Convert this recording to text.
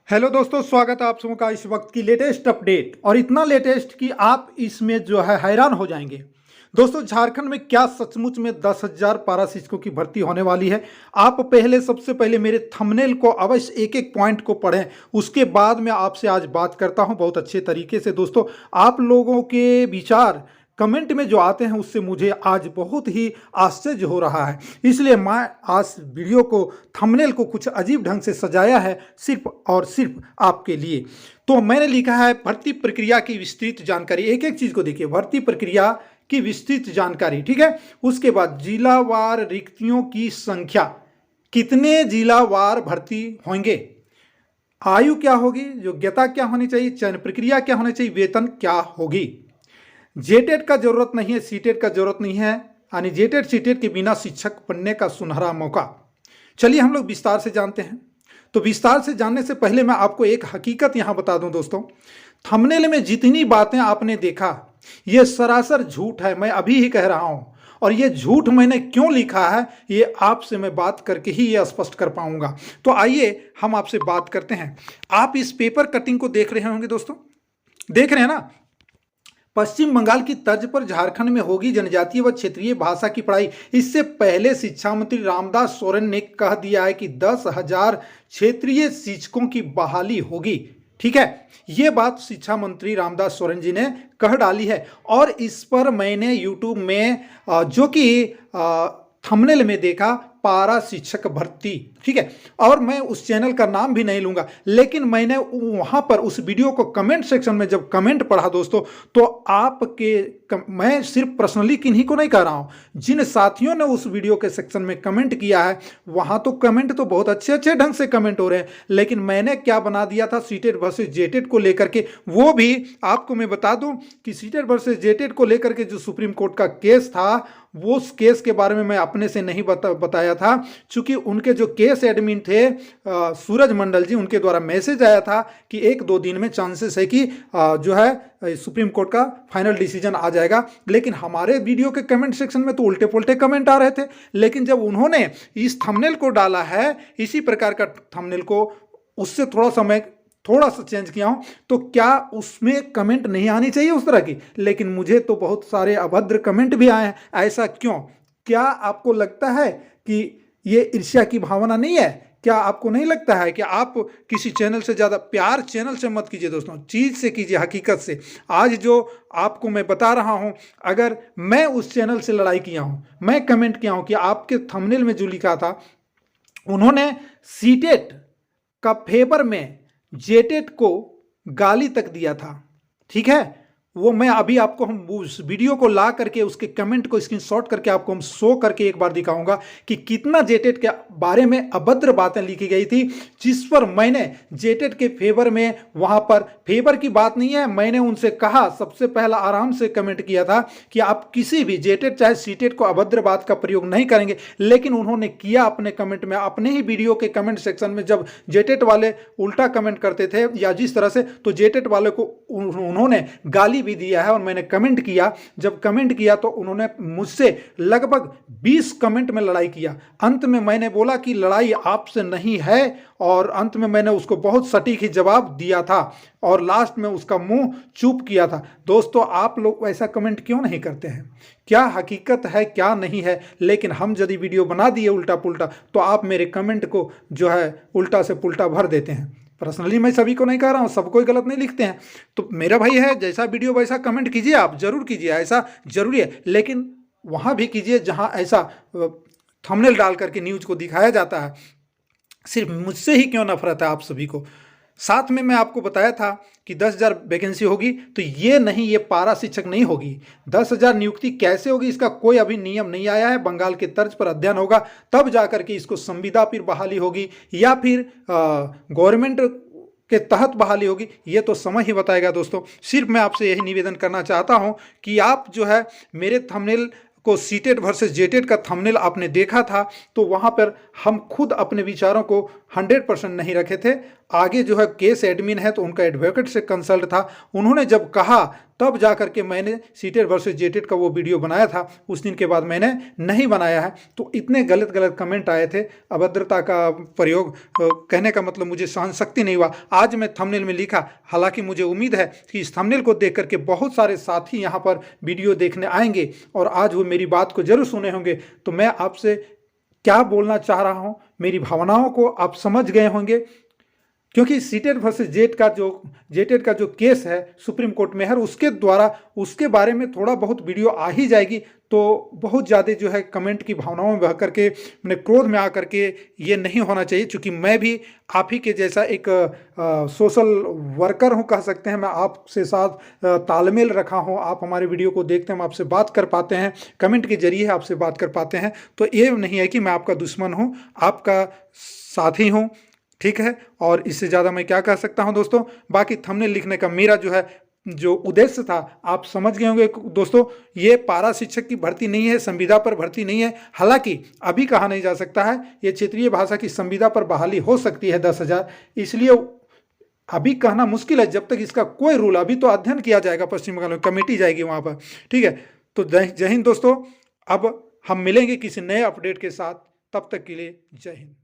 Hello दोस्तों, स्वागत है आप सबों का इस वक्त की लेटेस्ट अपडेट। और इतना लेटेस्ट कि आप इसमें जो है हैरान हो जाएंगे। दोस्तों, झारखंड में क्या सचमुच में 10,000 पारा शिक्षकों की भर्ती होने वाली है। आप सबसे पहले मेरे थंबनेल को अवश्य एक एक पॉइंट को पढ़ें, उसके बाद मैं आपसे आज बात करता हूं बहुत अच्छे तरीके से। दोस्तों, आप लोगों के विचार कमेंट में जो आते हैं उससे मुझे आज बहुत ही आश्चर्य हो रहा है। इसलिए मैं आज वीडियो को थंबनेल को कुछ अजीब ढंग से सजाया है, सिर्फ और सिर्फ आपके लिए। तो मैंने लिखा है भर्ती प्रक्रिया की विस्तृत जानकारी। एक एक चीज को देखिए, भर्ती प्रक्रिया की विस्तृत जानकारी, ठीक है। उसके बाद जिलावार रिक्तियों की संख्या, कितने जिलावार भर्ती होंगे, आयु क्या होगी, योग्यता क्या होनी चाहिए, चयन प्रक्रिया क्या होनी चाहिए, वेतन क्या होगी। जेटेट का जरूरत नहीं है, सीटेट का जरूरत नहीं है, यानी जेटेट सीटेट के बिना शिक्षक बनने का सुनहरा मौका। चलिए हम लोग विस्तार से जानते हैं। तो विस्तार से जानने से पहले मैं आपको एक हकीकत यहां बता दूं दोस्तों, थंबनेल में जितनी बातें आपने देखा ये सरासर झूठ है, मैं अभी ही कह रहा हूं। और ये झूठ मैंने क्यों लिखा है ये आपसे मैं बात करके ही ये स्पष्ट कर पाऊंगा। तो आइए हम आपसे बात करते हैं। आप इस पेपर कटिंग को देख रहे होंगे दोस्तों, देख रहे हैं ना। पश्चिम बंगाल की तर्ज पर झारखंड में होगी जनजातीय व क्षेत्रीय भाषा की पढ़ाई। इससे पहले शिक्षा मंत्री रामदास सोरेन ने कह दिया है कि 10,000 क्षेत्रीय शिक्षकों की बहाली होगी। ठीक है, ये बात शिक्षा मंत्री रामदास सोरेन जी ने कह डाली है। और इस पर मैंने यूट्यूब में जो कि थंबनेल में देखा, पारा शिक्षक भर्ती, ठीक है। और मैं उस चैनल का नाम भी नहीं लूंगा, लेकिन मैंने वहां पर उस वीडियो को कमेंट सेक्शन में जब कमेंट पढ़ा दोस्तों, तो मैं सिर्फ पर्सनली किन्हीं को नहीं कह रहा हूं, जिन साथियों ने उस वीडियो के सेक्शन में कमेंट किया है वहां तो कमेंट तो बहुत अच्छे अच्छे ढंग से कमेंट हो रहे हैं। लेकिन मैंने क्या बना दिया था, सीटेट वर्सेस जेटेट को लेकर के, वो भी आपको मैं बता दूं कि सीटेट वर्सेस जेटेट को लेकर के जो सुप्रीम कोर्ट का केस था, वो उस केस के बारे में मैं अपने से नहीं बताया था, क्योंकि उनके जो केस एडमिन थे सूरज मंडल जी, उनके द्वारा मैसेज आया था कि 1-2 दिन में चांसेस है कि जो है सुप्रीम कोर्ट का फाइनल डिसीजन आ जाएगा। लेकिन हमारे वीडियो के कमेंट सेक्शन में तो उल्टे पुल्टे कमेंट आ रहे थे। लेकिन जब उन्होंने इस थंबनेल को डाला है, इसी प्रकार का थंबनेल को, उससे थोड़ा सा चेंज किया हूं, तो क्या उसमें कमेंट नहीं आनी चाहिए उस तरह की? लेकिन मुझे तो बहुत सारे अभद्र कमेंट भी आए हैं। ऐसा क्यों? क्या आपको लगता है कि ये ईर्ष्या की भावना नहीं है? क्या आपको नहीं लगता है कि आप किसी चैनल से ज़्यादा प्यार चैनल से मत कीजिए दोस्तों, चीज़ से कीजिए, हकीकत से। आज जो आपको मैं बता रहा हूं, अगर मैं उस चैनल से लड़ाई किया हूं, मैं कमेंट किया हूं कि आपके थंबनेल में जो लिखा था, उन्होंने सीटेट का फेवर में जेटेट को गाली तक दिया था, ठीक है। वो मैं अभी आपको हम उस वीडियो को ला करके उसके कमेंट को स्क्रीनशॉट करके आपको हम शो करके एक बार दिखाऊंगा कि कितना जेटेट के बारे में अभद्र बातें लिखी गई थी, जिस पर मैंने जेटेट के फेवर में, वहां पर फेवर की बात नहीं है, मैंने उनसे कहा, सबसे पहला आराम से कमेंट किया था कि आप किसी भी जेटेट चाहे सीटेट को अभद्र बात का प्रयोग नहीं करेंगे। लेकिन उन्होंने किया अपने कमेंट में, अपने ही वीडियो के कमेंट सेक्शन में, जब जेटेट वाले उल्टा कमेंट करते थे या जिस तरह से, तो जेटेट वाले को उन्होंने गाली भी दिया है। और मैंने कमेंट किया, जब कमेंट किया तो उन्होंने मुझसे लगभग 20 कमेंट में लड़ाई किया। अंत में मैंने बोला कि लड़ाई आपसे नहीं है, और अंत में मैंने उसको बहुत सटीक ही जवाब दिया था, और लास्ट में उसका मुंह चुप किया था। दोस्तों, आप लोग ऐसा कमेंट क्यों नहीं करते हैं? क्या हकीकत है क्या नहीं है? लेकिन हम यदि वीडियो बना दिए उल्टा पुल्टा, तो आप मेरे कमेंट को जो है उल्टा से पुल्टा भर देते हैं। पर्सनली मैं सभी को नहीं कह रहा हूँ, सब कोई गलत नहीं लिखते हैं। तो मेरा भाई है, जैसा वीडियो वैसा कमेंट कीजिए, आप जरूर कीजिए, ऐसा जरूरी है। लेकिन वहाँ भी कीजिए जहाँ ऐसा थंबनेल डाल करके न्यूज़ को दिखाया जाता है। सिर्फ मुझसे ही क्यों नफरत है आप सभी को? साथ में मैं आपको बताया था कि 10,000 वैकेंसी होगी, तो ये नहीं, ये पारा शिक्षक नहीं होगी। 10,000 नियुक्ति कैसे होगी, इसका कोई अभी नियम नहीं आया है। बंगाल के तर्ज पर अध्ययन होगा, तब जाकर के इसको संविदा फिर बहाली होगी या फिर गवर्नमेंट के तहत बहाली होगी, ये तो समय ही बताएगा दोस्तों। सिर्फ मैं आपसे यही निवेदन करना चाहता हूं कि आप जो है मेरे थंबनेल को, सीटेट वर्सेस जेटेट का थंबनेल आपने देखा था, तो वहां पर हम खुद अपने विचारों को 100% नहीं रखे थे। आगे जो है केस एडमिन है तो उनका एडवोकेट से कंसल्ट था, उन्होंने जब कहा तब जा करके मैंने सीटेड वर्सेस जेटेड का वो वीडियो बनाया था। उस दिन के बाद मैंने नहीं बनाया है। तो इतने गलत गलत कमेंट आए थे, अभद्रता का प्रयोग कहने का मतलब मुझे सहन शक्ति नहीं हुआ। आज मैं थंबनेल में लिखा, हालांकि मुझे उम्मीद है कि इस थंबनेल को देख करके बहुत सारे साथी यहाँ पर वीडियो देखने आएंगे और आज वो मेरी बात को जरूर सुने होंगे। तो मैं आपसे क्या बोलना चाह रहा हूँ, मेरी भावनाओं को आप समझ गए होंगे, क्योंकि सीटेड वर्सेस जेटेड का जो केस है सुप्रीम कोर्ट में है, उसके द्वारा उसके बारे में थोड़ा बहुत वीडियो आ ही जाएगी। तो बहुत ज़्यादा जो है कमेंट की भावनाओं में बह करके, मैंने क्रोध में आकर के ये नहीं होना चाहिए, क्योंकि मैं भी आप ही के जैसा एक सोशल वर्कर हूँ कह सकते हैं। मैं आपसे साथ तालमेल रखा हूँ, आप हमारे वीडियो को देखते हैं, हम आपसे बात कर पाते हैं, कमेंट के जरिए आपसे बात कर पाते हैं। तो ये नहीं है कि मैं आपका दुश्मन हूँ, आपका साथी हूँ, ठीक है। और इससे ज़्यादा मैं क्या कह सकता हूं दोस्तों। बाकी थंबनेल लिखने का मेरा जो उद्देश्य था आप समझ गए होंगे दोस्तों। ये पारा शिक्षक की भर्ती नहीं है, संविदा पर भर्ती नहीं है। हालांकि अभी कहा नहीं जा सकता है, ये क्षेत्रीय भाषा की संविदा पर बहाली हो सकती है 10,000, इसलिए अभी कहना मुश्किल है। जब तक इसका कोई रूल, अभी तो अध्ययन किया जाएगा, पश्चिम बंगाल में कमेटी जाएगी वहाँ पर, ठीक है। तो जय हिंद दोस्तों। अब हम मिलेंगे किसी नए अपडेट के साथ, तब तक के लिए जय हिंद।